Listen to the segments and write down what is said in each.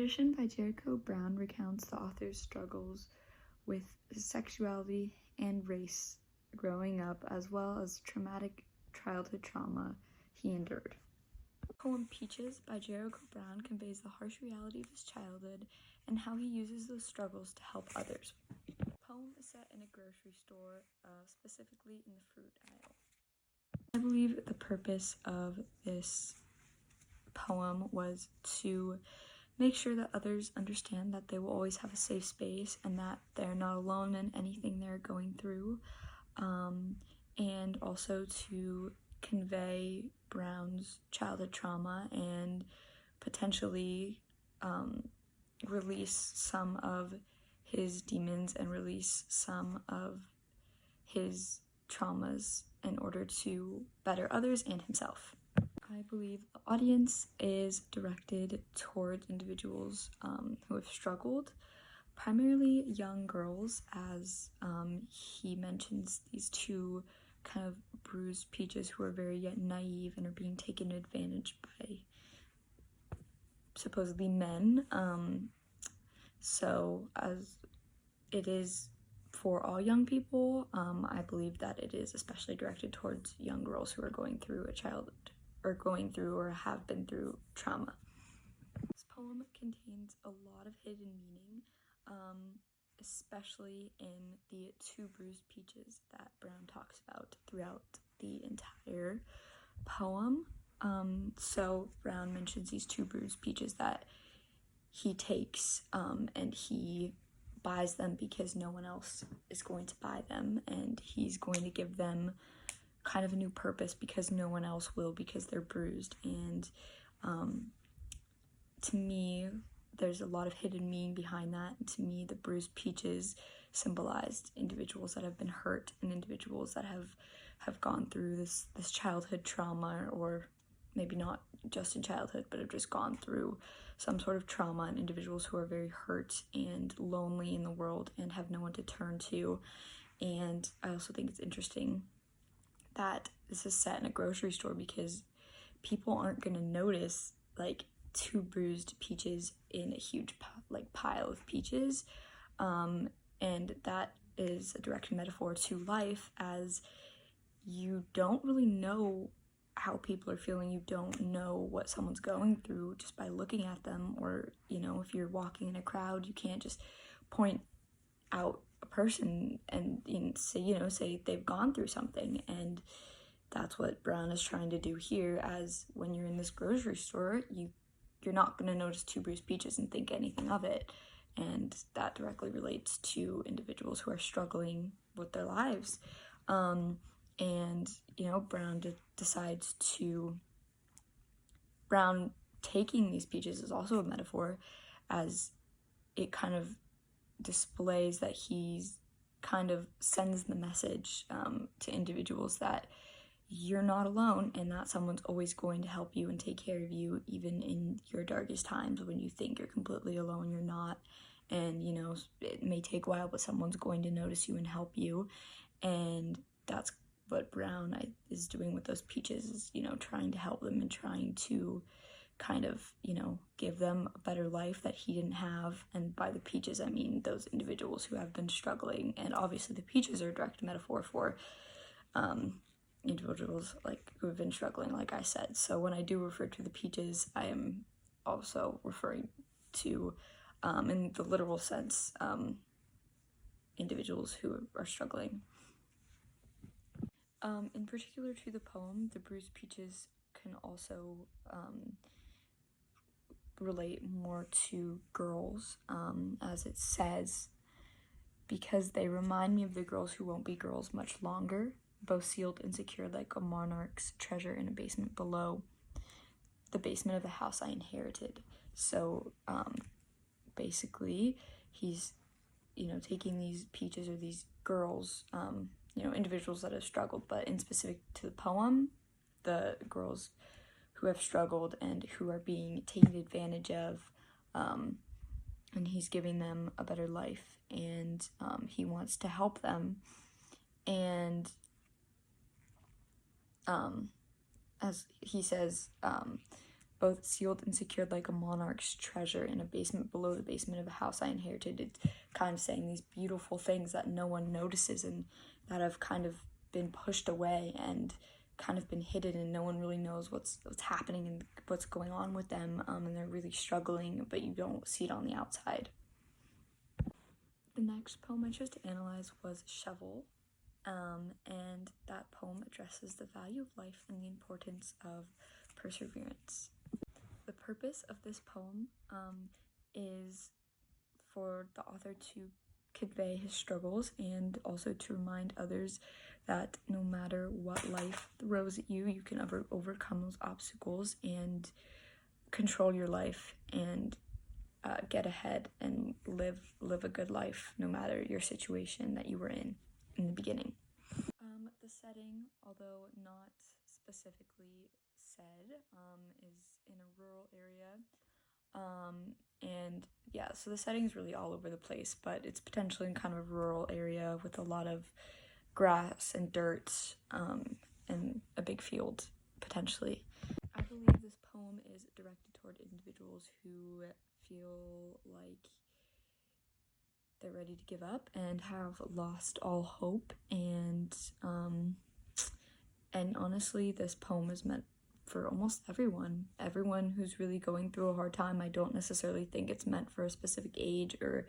Ambition by Jericho Brown recounts the author's struggles with his sexuality and race growing up, as well as traumatic childhood trauma he endured. The poem Peaches by Jericho Brown conveys the harsh reality of his childhood and how he uses those struggles to help others. The poem is set in a grocery store, specifically in the fruit aisle. I believe the purpose of this poem was to make sure that others understand that they will always have a safe space and that they're not alone in anything they're going through, and also to convey Brown's childhood trauma and potentially release some of his demons and release some of his traumas in order to better others and himself. I believe the audience is directed towards individuals who have struggled, primarily young girls, as he mentions these two kind of bruised peaches who are very yet naive and are being taken advantage by supposedly men. So as it is for all young people, I believe that it is especially directed towards young girls who are going through or have been through trauma. This poem contains a lot of hidden meaning, especially in the two bruised peaches that Brown talks about throughout the entire poem. So Brown mentions these two bruised peaches that he takes, and he buys them because no one else is going to buy them, and he's going to give them kind of a new purpose because no one else will, because they're bruised. And to me, there's a lot of hidden meaning behind that. And to me, the bruised peaches symbolized individuals that have been hurt and individuals that have gone through this childhood trauma, or maybe not just in childhood, but have just gone through some sort of trauma, and individuals who are very hurt and lonely in the world and have no one to turn to. And I also think it's interesting that this is set in a grocery store because people aren't going to notice like two bruised peaches in a huge pile of peaches, and that is a direct metaphor to life, as you don't really know how people are feeling. You don't know what someone's going through just by looking at them, or if you're walking in a crowd, you can't just point out a person and say they've gone through something. And that's what Brown is trying to do here, as when you're in this grocery store, you're not going to notice two bruised peaches and think anything of it. And that directly relates to individuals who are struggling with their lives. Brown taking these peaches is also a metaphor, as it kind of displays that he's kind of sends the message to individuals that you're not alone, and that someone's always going to help you and take care of you, even in your darkest times when you think you're completely alone. You're not. And it may take a while, but someone's going to notice you and help you. And that's what Brown is doing with those peaches, is trying to help them and trying to kind of give them a better life that he didn't have. And by the peaches, I mean those individuals who have been struggling. And obviously the peaches are a direct metaphor for individuals who have been struggling, like I said. So when I do refer to the peaches, I am also referring to, in the literal sense, individuals who are struggling. In particular to the poem, the bruised peaches can also relate more to girls, as it says, because they remind me of the girls who won't be girls much longer, both sealed and secured like a monarch's treasure in a basement below the basement of the house I inherited. So basically he's taking these peaches, or these girls, individuals that have struggled, but in specific to the poem, the girls who have struggled and who are being taken advantage of, and he's giving them a better life, and he wants to help them. And as he says, both sealed and secured like a monarch's treasure in a basement below the basement of a house I inherited. It's kind of saying these beautiful things that no one notices and that have kind of been pushed away and kind of been hidden, and no one really knows what's happening and what's going on with them, and they're really struggling, but you don't see it on the outside. The next poem I chose to analyze was Shovel, and that poem addresses the value of life and the importance of perseverance. The purpose of this poem is for the author to convey his struggles and also to remind others that no matter what life throws at you, you can overcome those obstacles and control your life and get ahead and live a good life no matter your situation that you were in the beginning. The setting, although not specifically said, is in a rural area. And yeah, so the setting is really all over the place, but it's potentially in kind of a rural area with a lot of grass and dirt, and a big field, potentially. I believe this poem is directed toward individuals who feel like they're ready to give up and have lost all hope, and honestly, this poem is meant for almost everyone who's really going through a hard time. I don't necessarily think it's meant for a specific age or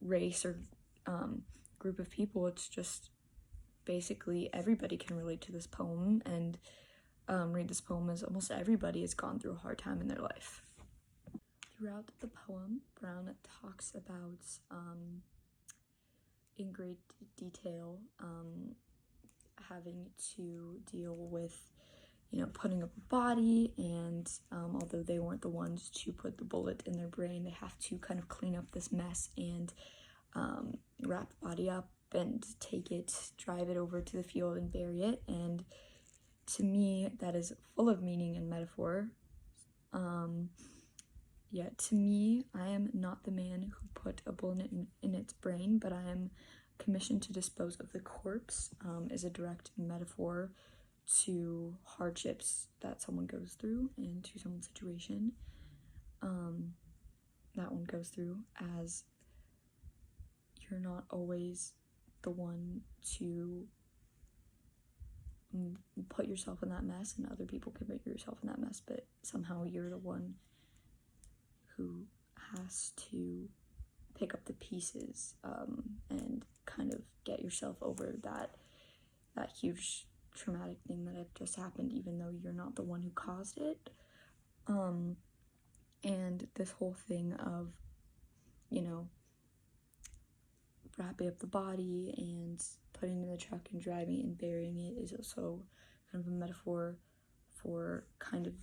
race or group of people. It's just basically everybody can relate to this poem and read this poem, as almost everybody has gone through a hard time in their life. Throughout the poem, Brown talks about in great detail having to deal with, putting up a body, and although they weren't the ones to put the bullet in their brain, they have to kind of clean up this mess and wrap the body up and drive it over to the field and bury it. And to me, that is full of meaning and metaphor. To me, I am not the man who put a bullet in its brain, but I am commissioned to dispose of the corpse, is a direct metaphor to hardships that someone goes through and to someone's situation that one goes through, as you're not always the one to put yourself in that mess, and other people can put yourself in that mess, but somehow you're the one who has to pick up the pieces and kind of get yourself over that huge traumatic thing that had just happened, even though you're not the one who caused it. And this whole thing of, wrapping up the body and putting it in the truck and driving it and burying it is also kind of a metaphor for kind of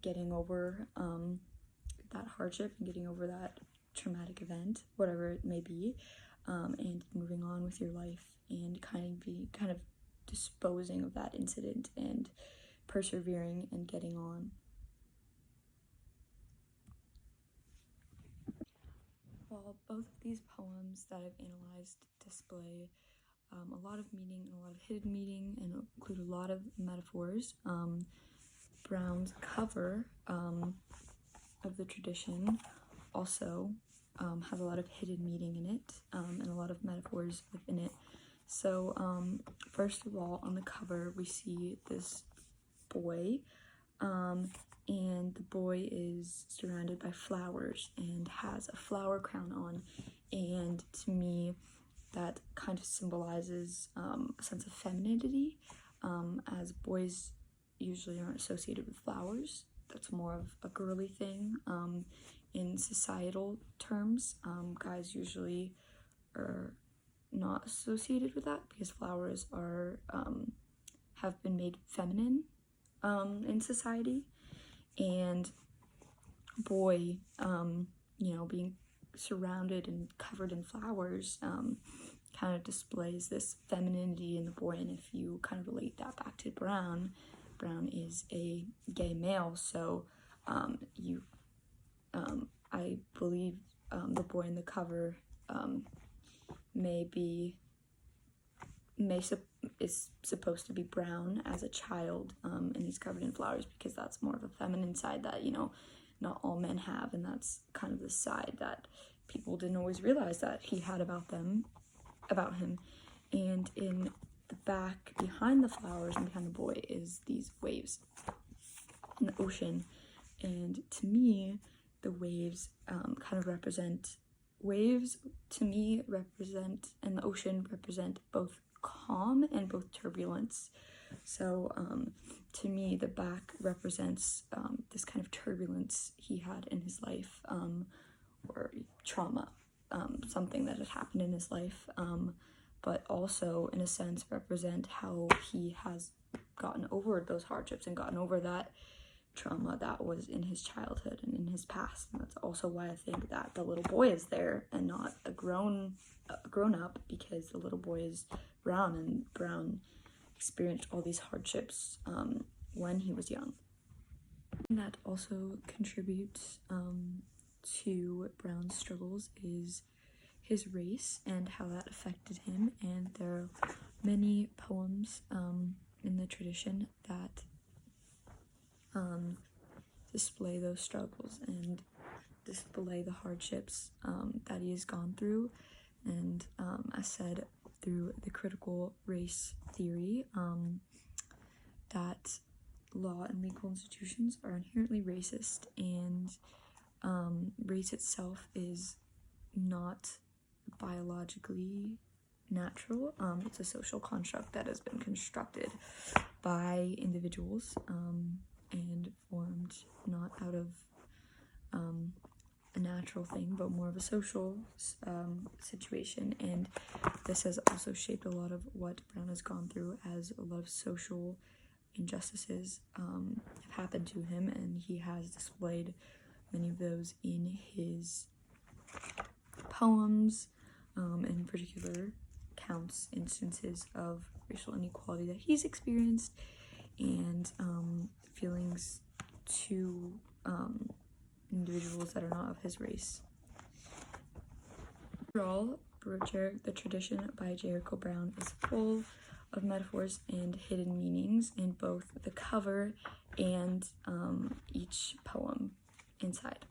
getting over that hardship and getting over that traumatic event, whatever it may be, and moving on with your life and kind of disposing of that incident and persevering and getting on. While both of these poems that I've analyzed display a lot of meaning and a lot of hidden meaning and include a lot of metaphors, Brown's cover of the tradition also has a lot of hidden meaning in it, and a lot of metaphors within it. So first of all, on the cover we see this boy, and the boy is surrounded by flowers and has a flower crown on, and to me that kind of symbolizes a sense of femininity, as boys usually aren't associated with flowers. That's more of a girly thing in societal terms. Guys usually are not associated with that because flowers are have been made feminine in society, and boy, being surrounded and covered in flowers kind of displays this femininity in the boy. And if you kind of relate that back to Brown is a gay male, so I believe the boy in the cover may is supposed to be brown as a child, and he's covered in flowers because that's more of a feminine side that, you know, not all men have, and that's kind of the side that people didn't always realize that he had about him. And in the back, behind the flowers and behind the boy, is these waves in the ocean. And to me, the waves kind of represent, waves to me represent, and the ocean represent both calm and both turbulence. So to me, the back represents this kind of turbulence he had in his life, or trauma, something that had happened in his life, but also in a sense represent how he has gotten over those hardships and gotten over that trauma that was in his childhood and in his past. And that's also why I think that the little boy is there and not a grown up, because the little boy is brown, and Brown experienced all these hardships when he was young. And that also contributes to Brown's struggles is his race and how that affected him. And there are many poems in the tradition that display those struggles and display the hardships that he has gone through. And as said, through the critical race theory, that law and legal institutions are inherently racist, and race itself is not biologically natural. It's a social construct that has been constructed by individuals and formed not out of a natural thing, but more of a social situation. And this has also shaped a lot of what Brown has gone through, as a lot of social injustices have happened to him, and he has displayed many of those in his poems, in particular counts instances of racial inequality that he's experienced, and feelings to individuals that are not of his race. Overall, the tradition by Jericho Brown is full of metaphors and hidden meanings in both the cover and each poem inside.